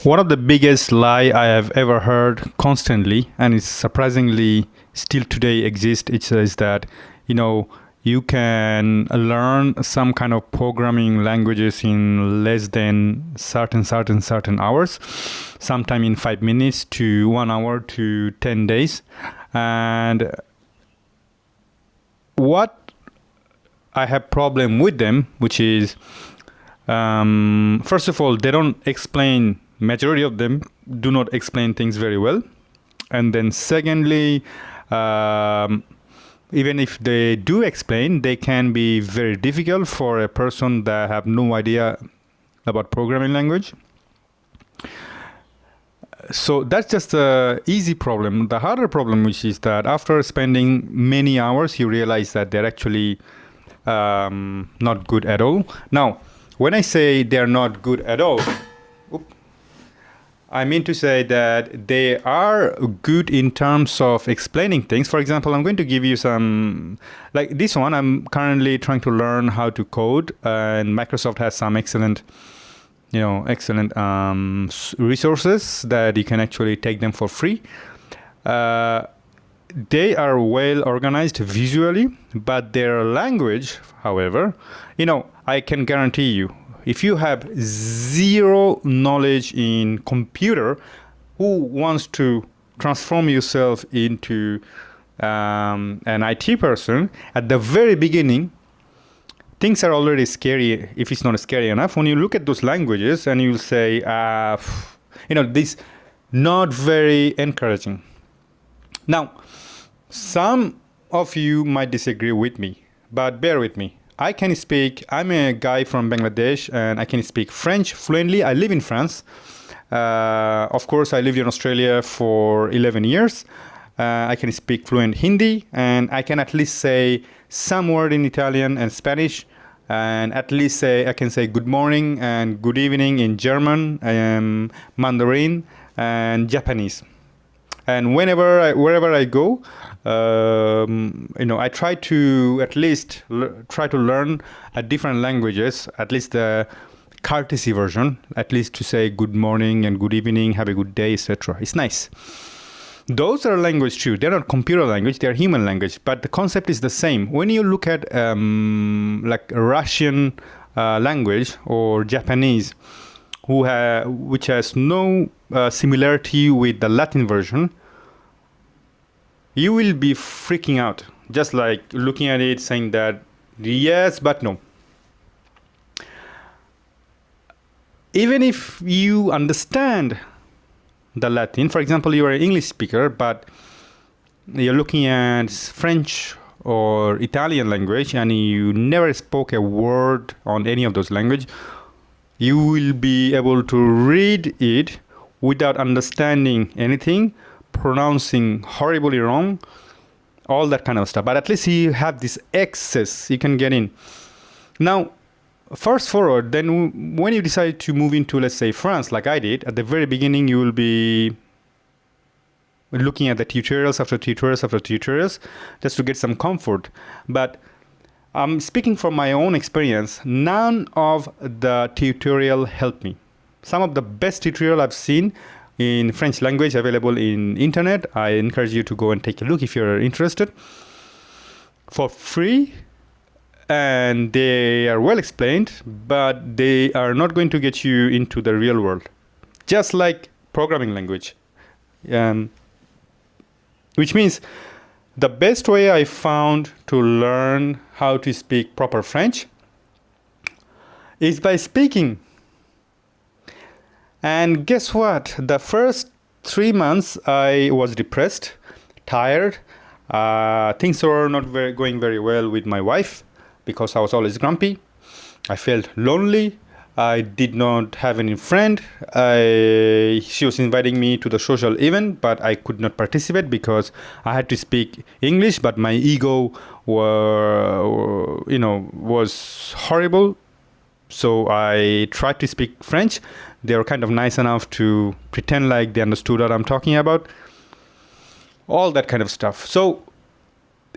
One of the biggest lie I have ever heard constantly, and it's surprisingly still today exists, it says that, you can learn some kind of programming languages in less than certain hours, sometime in 5 minutes to 1 hour to 10 days. And what I have problem with them, which is, first of all, they don't explain. Majority of them do not explain things very well. And then secondly, even if they do explain, they can be very difficult for a person that have no idea about programming language. So that's just an easy problem. The harder problem, which is that after spending many hours, you realize that they're actually not good at all. Now, when I say they're not good at all, I mean to say that they are good in terms of explaining things. For example, I'm going to give you some, like this one, I'm currently trying to learn how to code, and Microsoft has some excellent resources that you can actually take them for free. They are well organized visually, but their language, however, I can guarantee you, if you have zero knowledge in computer, who wants to transform yourself into an IT person, at the very beginning, things are already scary, if it's not scary enough. When you look at those languages and you'll say, this not very encouraging. Now, some of you might disagree with me, but bear with me. I'm a guy from Bangladesh, and I can speak French fluently. I live in France. Of course, I lived in Australia for 11 years. I can speak fluent Hindi, and I can at least say some word in Italian and Spanish, and at least I can say good morning and good evening in German, Mandarin, and Japanese. And wherever I go, I try to at least try to learn different languages, at least the courtesy version, at least to say good morning and good evening, have a good day, etc. It's nice. Those are language too. They're not computer language, they're human language, but the concept is the same. When you look at like Russian language or Japanese, which has no similarity with the Latin version, you will be freaking out, just like looking at it saying that yes, but no. Even if you understand the Latin, for example, you are an English speaker, but you're looking at French or Italian language and you never spoke a word on any of those languages, you will be able to read it without understanding anything, pronouncing horribly wrong, all that kind of stuff. But at least you have this access, you can get in. Now, fast forward, then when you decide to move into, let's say, France, like I did, at the very beginning, you will be looking at the tutorials after tutorials after tutorials just to get some comfort. But I'm speaking from my own experience, none of the tutorial helped me. Some of the best tutorial I've seen in French language available in internet, I encourage you to go and take a look if you're interested, for free, and they are well explained, but they are not going to get you into the real world, just like programming language. Which means the best way I found to learn how to speak proper French is by speaking. And guess what? The first 3 months I was depressed, tired. Things were not going very well with my wife because I was always grumpy. I felt lonely. I did not have any friend. She was inviting me to the social event, but I could not participate because I had to speak English, but my ego was horrible. So I tried to speak French. They were kind of nice enough to pretend like they understood what I'm talking about. All that kind of stuff. So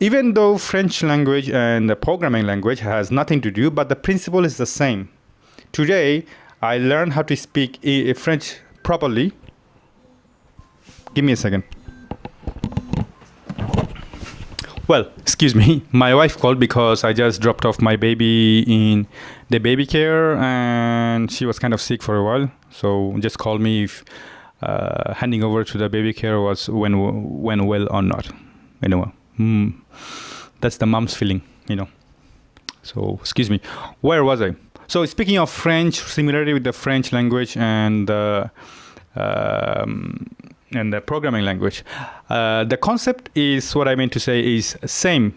even though French language and the programming language has nothing to do, but the principle is the same. Today, I learned how to speak French properly. Give me a second. Well, excuse me. My wife called because I just dropped off my baby in the baby care, and she was kind of sick for a while. So just called me if handing over to the baby care went well or not. Anyway, that's the mom's feeling, So excuse me. Where was I? So speaking of French, similarity with the French language and the programming language. The concept is what I meant to say is same.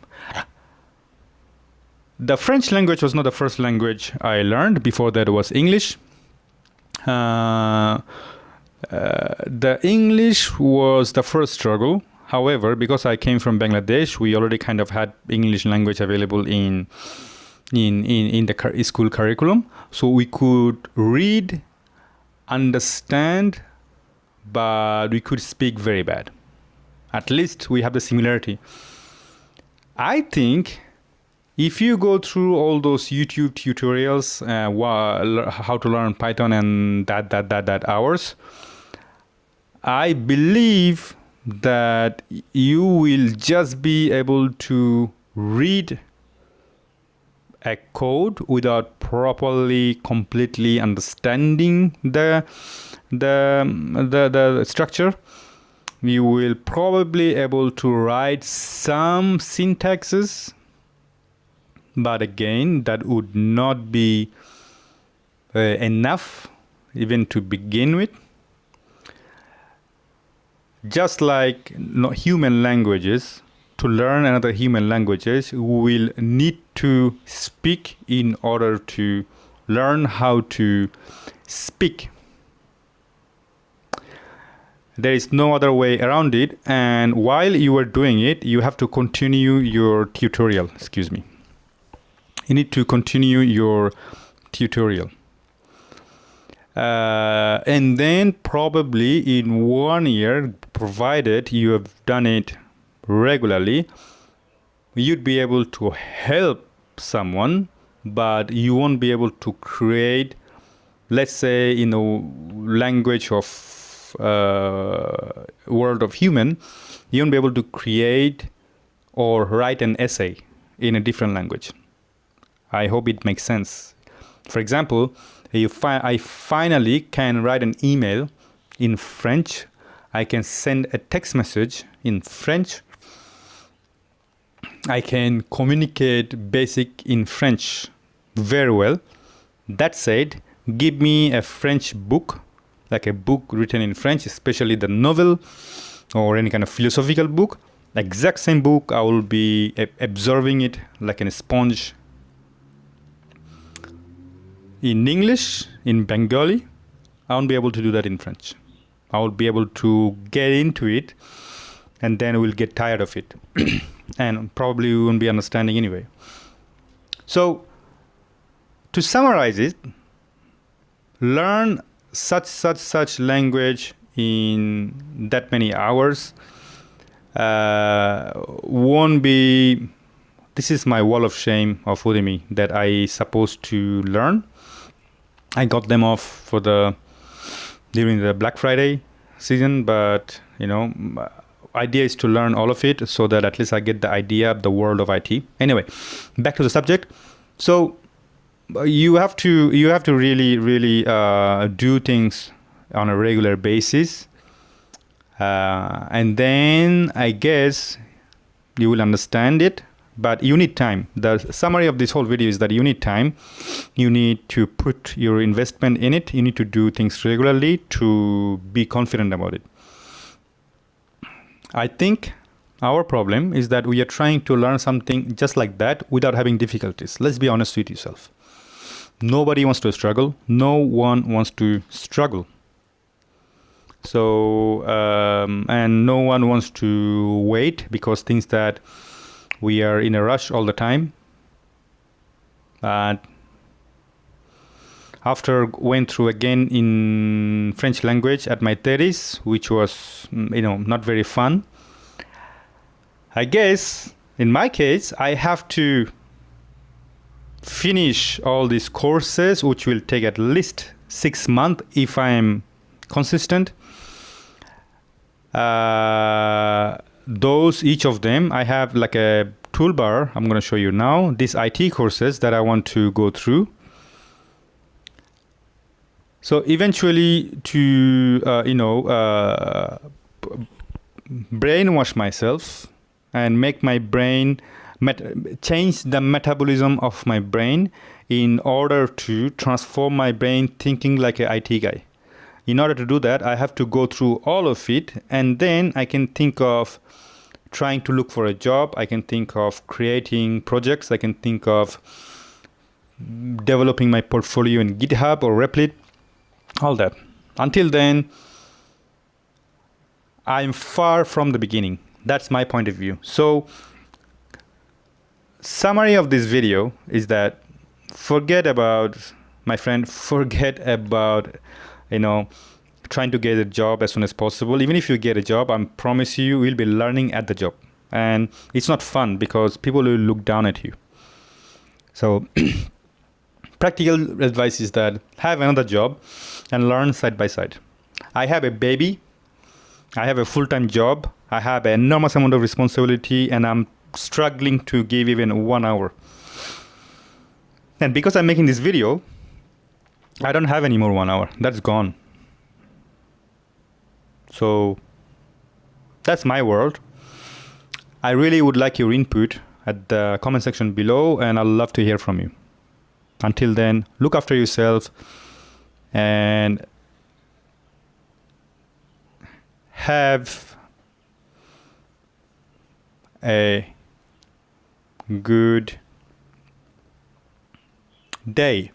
The French language was not the first language I learned. Before that, it was English. The English was the first struggle. However, because I came from Bangladesh, we already kind of had English language available in the school curriculum. So we could read, understand, but we could speak very bad. At least we have the similarity. I think if you go through all those YouTube tutorials, how to learn Python and that hours, I believe that you will just be able to read a code without properly, completely understanding the structure. You will probably able to write some syntaxes, but again, that would not be enough even to begin with. Just like human languages, to learn another human languages, we will need to speak in order to learn how to speak. There is no other way around it, and while you are doing it, you have to continue your tutorial. Excuse me. You need to continue your tutorial. And then probably in 1 year, provided you have done it regularly, you'd be able to help someone, but you won't be able to create, let's say, in a language of world of human, you won't be able to create or write an essay in a different language. I hope it makes sense. For example, I finally can write an email in French. I can send a text message in French. I can communicate basic in French very well. That said, give me a French book, like a book written in French, especially the novel or any kind of philosophical book. The exact same book, I will be absorbing it like a sponge. In English, in Bengali, I won't be able to do that in French. I will be able to get into it, and then we'll get tired of it. And probably we won't be understanding anyway. So, to summarize it, learn such language in that many hours won't be. This is my wall of shame of Udemy that I supposed to learn. I got them off during the Black Friday season, but idea is to learn all of it so that at least I get the idea of the world of IT. Anyway, back to the subject. So you have to really do things on a regular basis, and then I guess you will understand it. But you need time. The summary of this whole video is that you need time. You need to put your investment in it. You need to do things regularly to be confident about it. I think our problem is that we are trying to learn something just like that without having difficulties. Let's be honest with yourself. Nobody wants to struggle. No one wants to struggle. So, and no one wants to wait because thinks that we are in a rush all the time. After went through again in French language at my 30s, which was not very fun. I guess in my case, I have to finish all these courses, which will take at least 6 months if I'm consistent. Those, each of them, I have like a toolbar. I'm going to show you now. These IT courses that I want to go through. So eventually to, brainwash myself and make my brain, change the metabolism of my brain in order to transform my brain thinking like an IT guy. In order to do that, I have to go through all of it, and then I can think of trying to look for a job. I can think of creating projects. I can think of developing my portfolio in GitHub or Replit, all that. Until then, I'm far from the beginning. That's my point of view. So, summary of this video is that forget about, my friend, forget about, trying to get a job as soon as possible. Even if you get a job, I promise you will be learning at the job. And it's not fun because people will look down at you. So practical advice is that have another job and learn side by side. I have a baby. I have a full-time job. I have an enormous amount of responsibility, and I'm struggling to give even 1 hour. And because I'm making this video, I don't have any more 1 hour. That's gone. So that's my world. I really would like your input at the comment section below, and I'd love to hear from you. Until then, look after yourself and have a good day.